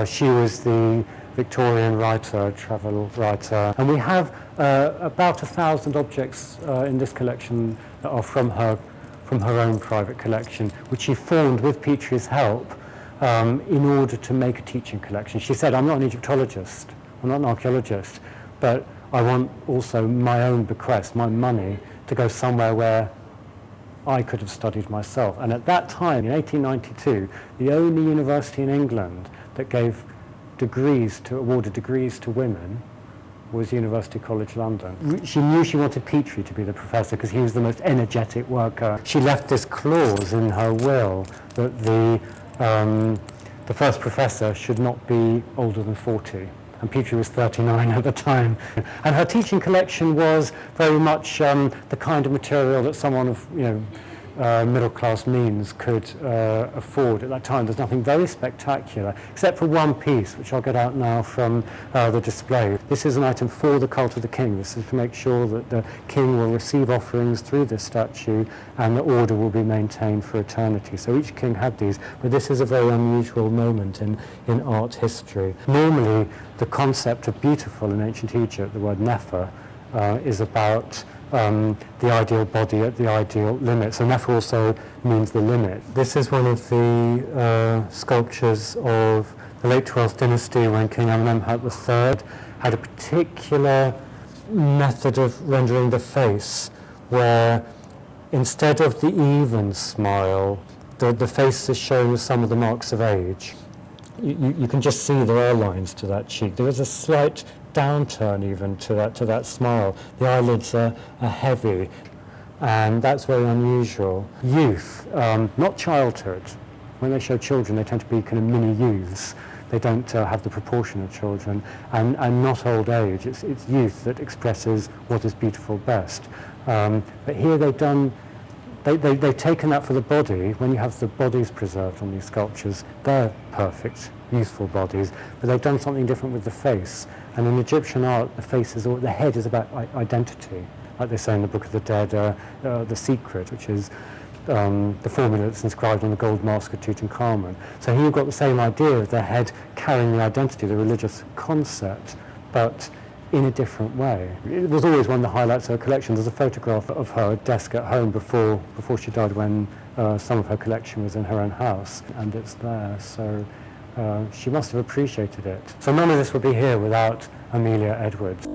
She was the Victorian writer, travel writer, and we have about 1,000 objects in this collection that are from her own private collection, which she formed with Petrie's help in order to make a teaching collection. She said, I'm not an Egyptologist, I'm not an archaeologist, but I want also my own bequest, my money, to go somewhere where I could have studied myself. And at that time, in 1892, the only university in England that awarded degrees to women was University College London. She knew she wanted Petrie to be the professor because he was the most energetic worker. She left this clause in her will that the first professor should not be older than 40. And Petrie was 39 at the time. And her teaching collection was very much the kind of material that someone of middle-class means could afford at that time. There's nothing very spectacular, except for one piece, which I'll get out now from the display. This is an item for the cult of the king. This is to make sure that the king will receive offerings through this statue and the order will be maintained for eternity. So each king had these, but this is a very unusual moment in art history. Normally, the concept of beautiful in ancient Egypt, the word nefer, is about the ideal body at the ideal limit. So nefer also means the limit. This is one of the sculptures of the late 12th dynasty when King Amenemhat III had a particular method of rendering the face where instead of the even smile, the face is shown with some of the marks of age. You can just see there are lines to that cheek. There is a slight downturn even to that smile. The eyelids are heavy, and that's very unusual. Youth, not childhood. When they show children, they tend to be kind of mini youths. They don't have the proportion of children, and not old age. It's youth that expresses what is beautiful best. But here they've taken that for the body. When you have the bodies preserved on these sculptures, they're perfect, youthful bodies, but they've done something different with the face. And in Egyptian art, the head is about identity. Like they say in the Book of the Dead, the secret, which is the formula that's inscribed on the gold mask of Tutankhamun. So here you've got the same idea of the head carrying the identity, the religious concept, but in a different way. It was always one of the highlights of her collection. There's a photograph of her desk at home before she died, when some of her collection was in her own house, and it's there. So she must have appreciated it. So none of this would be here without Amelia Edwards.